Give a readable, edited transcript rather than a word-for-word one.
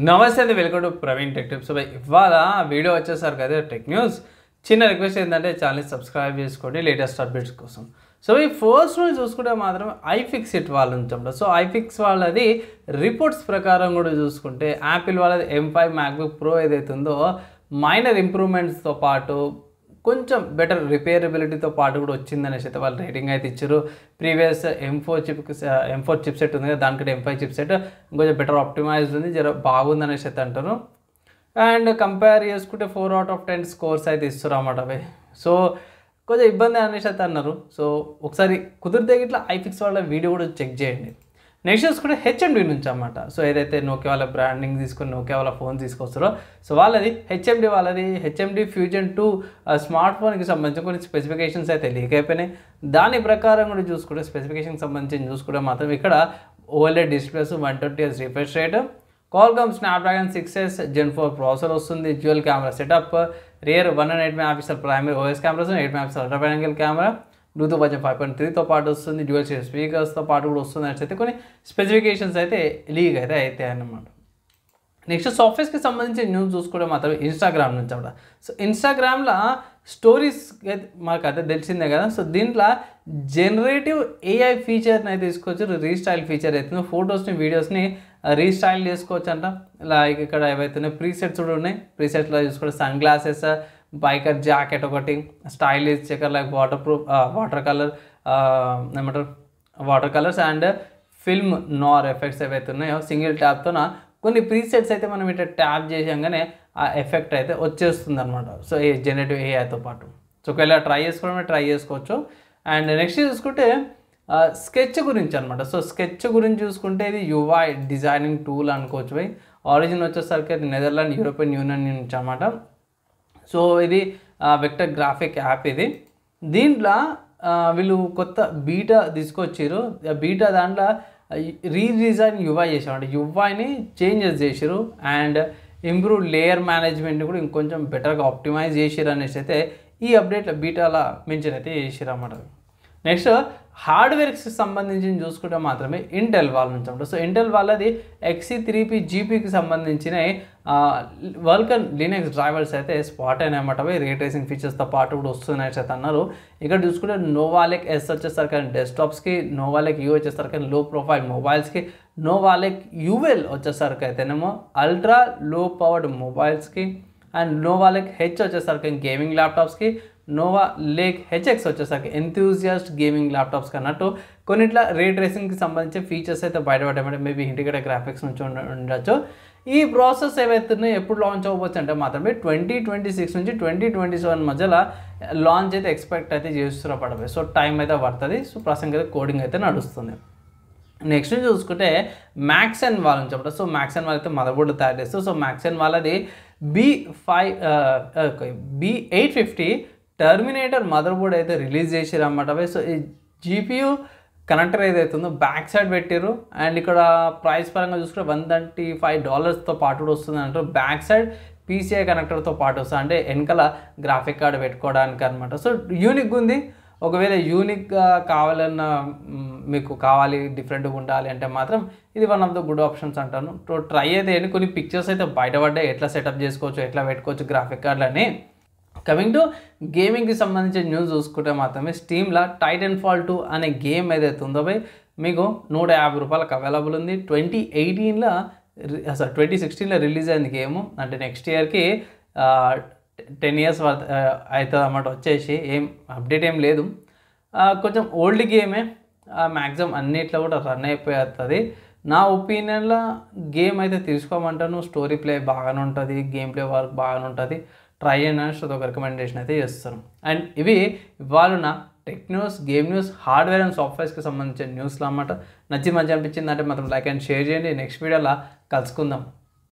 నమస్తే అండి, welcome to Praveen tech tips. ఇవాళ వీడియో వచ్చేసరికి కదా టెక్ న్యూస్. చిన్న రిక్వెస్ట్ ఏంటంటే ఛానల్ని సబ్స్క్రైబ్ చేసుకోండి లేటెస్ట్ అప్డేట్స్ కోసం. సో ఈ ఫస్ట్ రోజు చూసుకుంటే మాత్రం ఐఫిక్సిట్ వాళ్ళ నుంచి. సో ఐఫిక్స్ వాళ్ళది రిపోర్ట్స్ ప్రకారం కూడా చూసుకుంటే యాపిల్ వాళ్ళది M5 MacBook Pro ఏదైతే ఉందో మైనర్ ఇంప్రూవ్మెంట్స్తో పాటు కొంచెం బెటర్ రిపేరబిలిటీతో పాటు కూడా వచ్చిందనేసి అయితే వాళ్ళు రేటింగ్ అయితే ఇచ్చారు. ప్రీవియస్ M4 చిప్ సెట్ ఉంది కదా, దానికంటే M5 చిప్ సెట్ ఇంకొంచెం బెటర్ ఆప్టిమైజ్డ్ ఉంది, జర బాగుందనేసి అయితే అంటారు. అండ్ కంపేర్ చేసుకుంటే 4 out of 10 స్కోర్స్ అయితే ఇస్తారు అన్నమాట అవి. సో కొంచెం ఇబ్బంది అనేసి అయితే అన్నారు. సో ఒకసారి కుదిరితే ఇట్లా ఐఫిక్స్ వాళ్ళ వీడియో కూడా చెక్ చేయండి. నెక్స్ట్ చూసుకుంటే HMD నుంచి అన్నమాట. సో ఏదైతే నోకియా వాళ్ళ బ్రాండింగ్ తీసుకొని నోకియా వాళ్ళ ఫోన్ తీసుకొస్తారో సో వాళ్ళది HMD Fusion 2 స్మార్ట్ ఫోన్కి సంబంధించి కొన్ని స్పెసిఫికేషన్స్ అయితే లీక్ అయిపోయినాయి. దాని ప్రకారం కూడా చూసుకుంటే స్పెసిఫికేషన్కి సంబంధించి చూసుకుంటే మాత్రం ఇక్కడ OLED displays, 120Hz refresh rate, Qualcomm Snapdragon 6S Gen 4 processor వస్తుంది, dual camera setup, rear 108 MP primary OS cameras, 8 MP ultra wide angle camera, bluetooth version 5.3తో పాటు వస్తుంది, డ్యూయల్ స్పీకర్స్తో పాటు కూడా వస్తుంది అని అయితే కొన్ని స్పెసిఫికేషన్స్ అయితే లీక్ అయితే అవుతాయి అన్నమాట. నెక్స్ట్ సాఫ్ట్వేర్స్కి సంబంధించి న్యూస్ చూసుకుంటే మాత్రం ఇన్స్టాగ్రామ్ నుంచి అన్నమాట. సో ఇన్స్టాగ్రామ్లో స్టోరీస్ మనకు అయితే తెలిసిందే కదా. సో దీంట్లో జనరేటివ్ AI ఫీచర్ని అయితే తీసుకొచ్చారు. రీస్టైల్ ఫీచర్ అవుతుంది, ఫొటోస్ని వీడియోస్ని రీస్టైల్ చేసుకోవచ్చు అంట. లైక్ ఇక్కడ ఏవైతే ప్రీసెట్స్ కూడా ఉన్నాయి, ప్రీసెట్స్లో చూసుకుంటే సన్ గ్లాసెస్, బైకర్ జాకెట్ ఒకటి, stylish checker like water colours and film Nar effects ఏవైతే ఉన్నాయో సింగిల్ ట్యాప్తో కొన్ని ప్రీసెట్స్ అయితే మనం ఇట్లా ట్యాప్ చేసాగానే ఆ ఎఫెక్ట్ అయితే వచ్చేస్తుంది అనమాట. సో ఈ జనరేటివ్ AIతో పాటు. సో ఒకవేళ ట్రై చేసుకోవచ్చు. అండ్ నెక్స్ట్ చూసుకుంటే స్కెచ్ గురించి అనమాట. సో స్కెచ్ గురించి చూసుకుంటే ఇది UI డిజైనింగ్ టూల్ అనుకోవచ్చు. ఆరిజిన్ వచ్చేసరికి అది నెదర్లాండ్ యూరోపియన్ యూనియన్ నుంచి అనమాట. సో ఇది వెక్టర్ గ్రాఫిక్ యాప్. ఇది దీంట్లో వీళ్ళు కొత్త బీటా తీసుకొచ్చారు. బీటా దాంట్లో రీడిజైన్ UI చేసామంటే UIని చేంజెస్ చేసారు అండ్ ఇంప్రూవ్ లేయర్ మేనేజ్మెంట్ కూడా ఇంకొంచెం బెటర్గా ఆప్టిమైజ్ చేసారు అనేసి అయితే ఈ అప్డేట్లో బీటాలా మెన్షన్ అయితే చేసారు అన్నమాట. నెక్స్ట్ హార్డ్వేర్కి సంబంధించి చూసుకుంటే మాత్రమే ఇంటెల్ వాళ్ళ నుంచి అన్నమాట. సో ఇంటెల్ వాళ్ళది XE3P GPకి సంబంధించిన వల్కన్ లినక్స్ డ్రైవర్స్ అయితే స్పాట్ అయినాయన్నమాట. రే ట్రేసింగ్ ఫీచర్స్తో పాటు కూడా వస్తున్నాయి అయితే అన్నారు. ఇక్కడ చూసుకుంటే నోవాలెక్ S వచ్చేసరికి డెస్క్టాప్స్కి, నోవాలెక్ U వచ్చేసరికి లో ప్రొఫైల్ మొబైల్స్కి, నోవాలెక్ UL వచ్చేసరికి అయితేనేమో అల్ట్రా లో పవర్డ్ మొబైల్స్కి, అండ్ నోవాలెక్ H వచ్చేసరికి గేమింగ్ ల్యాప్టాప్స్కి, నోవా లేక్ HX వచ్చేసరికి ఎంథ్యూజియాస్ట్ గేమింగ్ ల్యాప్టాప్స్ అన్నట్టు కొన్నిట్లా రే ట్రేసింగ్కి సంబంధించి ఫీచర్స్ అయితే బయటపడ్డామంటే మేబీ ఇంటిగ్రేటెడ్ గ్రాఫిక్స్ నుంచి ఉండొచ్చు. ఈ ప్రాసెస్ ఏవైతున్నాయో ఎప్పుడు లాంచ్ అవ్వచ్చు అంటే మాత్రమే 2026 నుంచి 2027 మధ్యలో లాంచ్ అయితే ఎక్స్పెక్ట్ అయితే చేస్తున్నారు పడబోయే. సో టైం అయితే పడుతుంది. సో ప్రసంగం అయితే కోడింగ్ అయితే నడుస్తుంది. నెక్స్ట్ చూసుకుంటే మ్యాక్సెన్ వాళ్ళ నుంచి అన్నమాట. సో మ్యాక్సెన్ వాళ్ళు అయితే మదర్ బోర్డు తయారు చేస్తారు. సో మ్యాక్సెన్ వాళ్ళది B850 టర్మినేటర్ మదర్ బోర్డ్ అయితే రిలీజ్ చేసారు అన్నమాట. సో ఈ GPU కనెక్టర్ ఏదైతే ఉందో బ్యాక్ సైడ్ పెట్టారు అండ్ ఇక్కడ ప్రైస్ పరంగా చూసుకుంటే $135తో పాటు కూడా వస్తుంది అంటారు. బ్యాక్ సైడ్ PCI కనెక్టర్తో పాటు వస్తుంది, అంటే వెనకాల గ్రాఫిక్ కార్డు పెట్టుకోవడానికి అనమాట. సో యూనిక్గా ఉంది. ఒకవేళ యూనిక్గా కావాలన్నా మీకు డిఫరెంట్గా ఉండాలి అంటే మాత్రం ఇది one of the good options అంటాను. ట్రై అయితే కొన్ని పిక్చర్స్ అయితే బయటపడ్డాయి, ఎట్లా సెటప్ చేసుకోవచ్చు, ఎట్లా పెట్టుకోవచ్చు గ్రాఫిక్ కార్డులని. కమింగ్ టు గేమింగ్కి సంబంధించిన న్యూస్ చూసుకుంటే మాత్రమే స్టీమ్లో టైటన్ఫాల్ 2 అనే గేమ్ ఏదైతే ఉందో మీకు $150 అవైలబుల్ ఉంది. 2016లో రిలీజ్ అయింది గేమ్. అంటే నెక్స్ట్ ఇయర్కి 10 years అవుతుంది అన్నమాట. వచ్చేసి అప్డేట్ ఏం లేదు, కొంచెం ఓల్డ్ గేమే, మ్యాక్సిమం అన్నిట్లో కూడా రన్ అయిపోతుంది. నా ఒపీనియన్లో గేమ్ అయితే తీసుకోమంటాను. స్టోరీ ప్లే బాగానే ఉంటుంది, గేమ్ ప్లే వర్క్ బాగానే ఉంటుంది. ట్రై అయినా ఒక రికమెండేషన్ అయితే చేస్తాను. అండ్ ఇవి ఇవాళ నా tech news, game news, hardware and సాఫ్ట్వేర్స్కి సంబంధించిన న్యూస్లో అన్నమాట. నచ్చి మంచి అనిపించింది అంటే మాత్రం లైక్ అండ్ షేర్ చేయండి. నెక్స్ట్ వీడియోలో కలుసుకుందాం.